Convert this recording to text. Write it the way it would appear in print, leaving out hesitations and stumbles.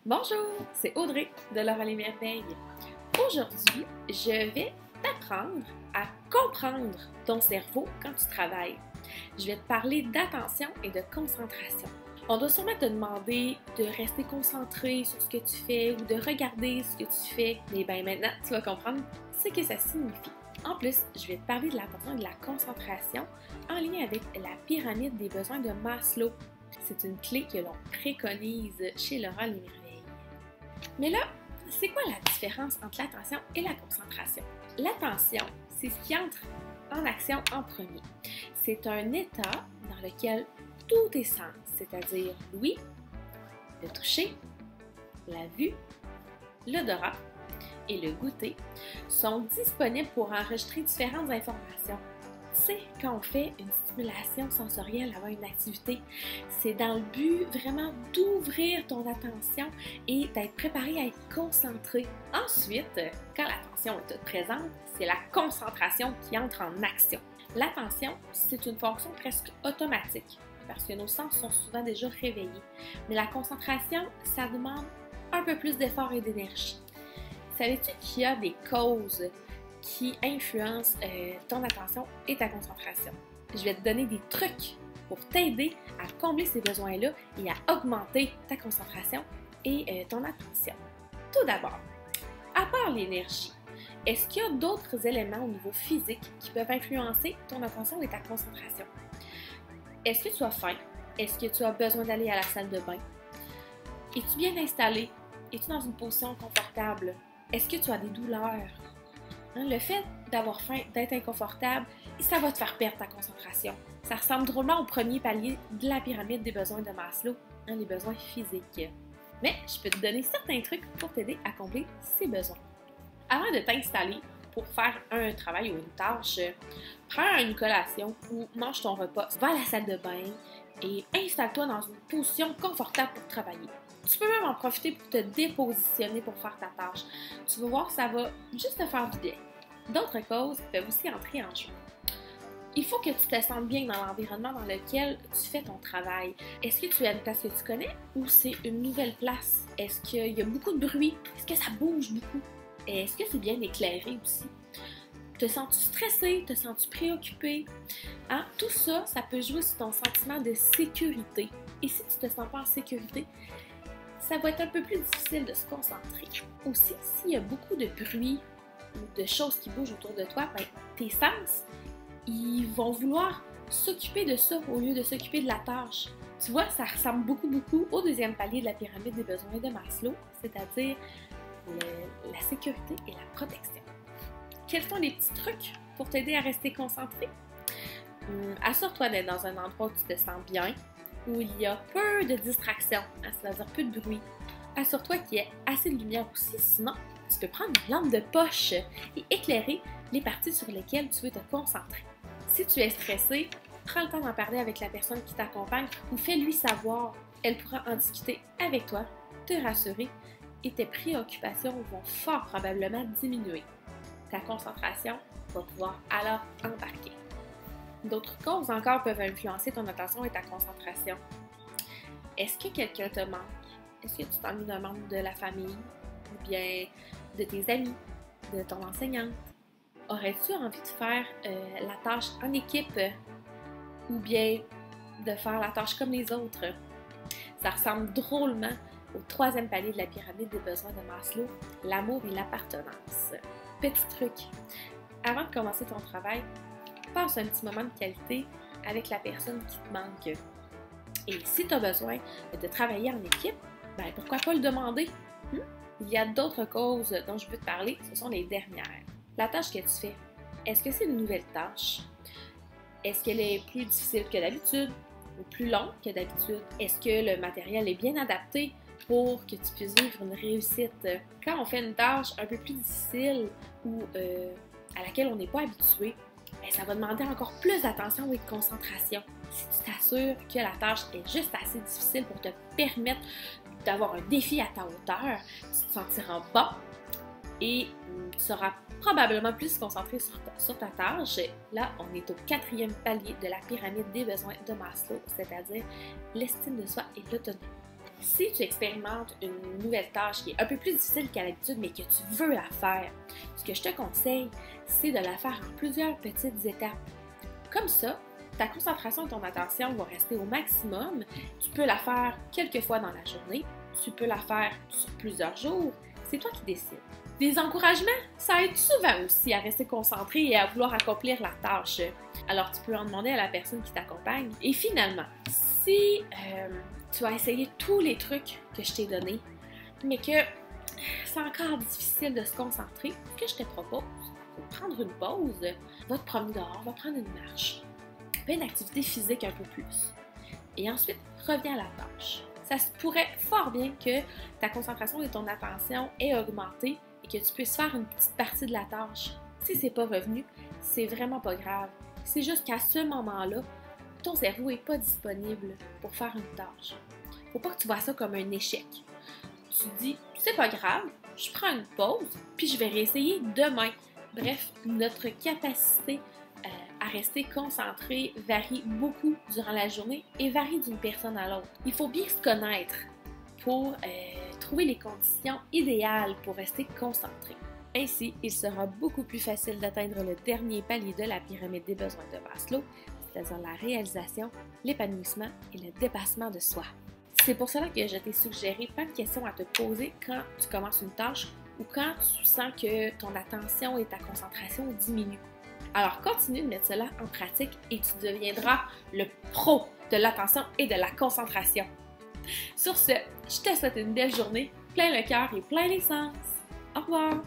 Bonjour, c'est Audrey de Laure les Merveilles. Aujourd'hui, je vais t'apprendre à comprendre ton cerveau quand tu travailles. Je vais te parler d'attention et de concentration. On doit sûrement te demander de rester concentré sur ce que tu fais ou de regarder ce que tu fais. Mais maintenant, tu vas comprendre ce que ça signifie. En plus, je vais te parler de l'attention et de la concentration en lien avec la pyramide des besoins de Maslow. C'est une clé que l'on préconise chez Laure les Merveilles. Mais là, c'est quoi la différence entre l'attention et la concentration? L'attention, c'est ce qui entre en action en premier. C'est un état dans lequel tous tes sens, c'est-à-dire l'ouïe, le toucher, la vue, l'odorat et le goûter, sont disponibles pour enregistrer différentes informations. Tu sais, quand on fait une stimulation sensorielle avant une activité, c'est dans le but vraiment d'ouvrir ton attention et d'être préparé à être concentré. Ensuite, quand l'attention est toute présente, c'est la concentration qui entre en action. L'attention, c'est une fonction presque automatique parce que nos sens sont souvent déjà réveillés. Mais la concentration, ça demande un peu plus d'effort et d'énergie. Savais-tu qu'il y a des causes qui influence ton attention et ta concentration? Je vais te donner des trucs pour t'aider à combler ces besoins-là et à augmenter ta concentration et ton attention. Tout d'abord, à part l'énergie, est-ce qu'il y a d'autres éléments au niveau physique qui peuvent influencer ton attention et ta concentration? Est-ce que tu as faim? Est-ce que tu as besoin d'aller à la salle de bain? Es-tu bien installé? Es-tu dans une position confortable? Est-ce que tu as des douleurs? Le fait d'avoir faim, d'être inconfortable, ça va te faire perdre ta concentration. Ça ressemble drôlement au premier palier de la pyramide des besoins de Maslow, les besoins physiques. Mais je peux te donner certains trucs pour t'aider à combler ces besoins. Avant de t'installer pour faire un travail ou une tâche, prends une collation ou mange ton repas, va à la salle de bain et installe-toi dans une position confortable pour travailler. Tu peux même en profiter pour te dépositionner pour faire ta tâche. Tu vas voir, ça va juste te faire du bien. D'autres causes peuvent aussi entrer en jeu. Il faut que tu te sentes bien dans l'environnement dans lequel tu fais ton travail. Est-ce que tu es à une place que tu connais ou c'est une nouvelle place? Est-ce qu'il y a beaucoup de bruit? Est-ce que ça bouge beaucoup? Est-ce que c'est bien éclairé aussi? Te sens-tu stressé? Te sens-tu préoccupé? Tout ça, ça peut jouer sur ton sentiment de sécurité. Et si tu ne te sens pas en sécurité, ça va être un peu plus difficile de se concentrer. Aussi, s'il y a beaucoup de bruit ou de choses qui bougent autour de toi, tes sens, ils vont vouloir s'occuper de ça au lieu de s'occuper de la tâche. Tu vois, ça ressemble beaucoup au deuxième palier de la pyramide des besoins de Maslow, c'est-à-dire la sécurité et la protection. Quels sont les petits trucs pour t'aider à rester concentré? Assure-toi d'être dans un endroit où tu te sens bien, où il y a peu de distractions, c'est-à-dire peu de bruit. Assure-toi qu'il y ait assez de lumière aussi, sinon tu peux prendre une lampe de poche et éclairer les parties sur lesquelles tu veux te concentrer. Si tu es stressé, prends le temps d'en parler avec la personne qui t'accompagne ou fais-lui savoir. Elle pourra en discuter avec toi, te rassurer et tes préoccupations vont fort probablement diminuer. Ta concentration va pouvoir alors embarquer. D'autres causes encore peuvent influencer ton attention et ta concentration. Est-ce que quelqu'un te manque? Est-ce que tu t'ennuies d'un membre de la famille? Ou bien de tes amis? De ton enseignante? Aurais-tu envie de faire la tâche en équipe? Ou bien de faire la tâche comme les autres? Ça ressemble drôlement au troisième palier de la pyramide des besoins de Maslow, l'amour et l'appartenance. Petit truc, avant de commencer ton travail, passe un petit moment de qualité avec la personne qui te manque. Et si tu as besoin de travailler en équipe, pourquoi pas le demander? Il y a d'autres causes dont je veux te parler, ce sont les dernières. La tâche que tu fais, est-ce que c'est une nouvelle tâche? Est-ce qu'elle est plus difficile que d'habitude ou plus longue que d'habitude? Est-ce que le matériel est bien adapté pour que tu puisses vivre une réussite? Quand on fait une tâche un peu plus difficile ou à laquelle on n'est pas habitué, ça va demander encore plus d'attention et de concentration. Si tu t'assures que la tâche est juste assez difficile pour te permettre d'avoir un défi à ta hauteur, tu te sentiras bon et tu seras probablement plus concentré sur ta tâche. Là, on est au quatrième palier de la pyramide des besoins de Maslow, c'est-à-dire l'estime de soi et l'autonomie. Si tu expérimentes une nouvelle tâche qui est un peu plus difficile qu'à l'habitude, mais que tu veux la faire, ce que je te conseille, c'est de la faire en plusieurs petites étapes. Comme ça, ta concentration et ton attention vont rester au maximum. Tu peux la faire quelques fois dans la journée, tu peux la faire sur plusieurs jours, c'est toi qui décides. Des encouragements, ça aide souvent aussi à rester concentré et à vouloir accomplir la tâche. Alors tu peux en demander à la personne qui t'accompagne. Et finalement, si tu as essayé tous les trucs que je t'ai donnés, mais que c'est encore difficile de se concentrer, ce que je te propose, c'est de prendre une pause, va te promener dehors, va prendre une marche, fais une activité physique un peu plus. Et ensuite, reviens à la tâche. Ça se pourrait fort bien que ta concentration et ton attention aient augmenté et que tu puisses faire une petite partie de la tâche. Si c'est pas revenu, c'est vraiment pas grave. C'est juste qu'à ce moment-là, ton cerveau n'est pas disponible pour faire une tâche. Faut pas que tu vois ça comme un échec. Tu te dis, c'est pas grave, je prends une pause, puis je vais réessayer demain. Bref, notre capacité à rester concentré varie beaucoup durant la journée et varie d'une personne à l'autre. Il faut bien se connaître pour trouver les conditions idéales pour rester concentré. Ainsi, il sera beaucoup plus facile d'atteindre le dernier palier de la pyramide des besoins de Maslow, c'est-à-dire la réalisation, l'épanouissement et le dépassement de soi. C'est pour cela que je t'ai suggéré plein de questions à te poser quand tu commences une tâche ou quand tu sens que ton attention et ta concentration diminuent. Alors continue de mettre cela en pratique et tu deviendras le pro de l'attention et de la concentration. Sur ce, je te souhaite une belle journée, plein le cœur et plein les sens. Au revoir!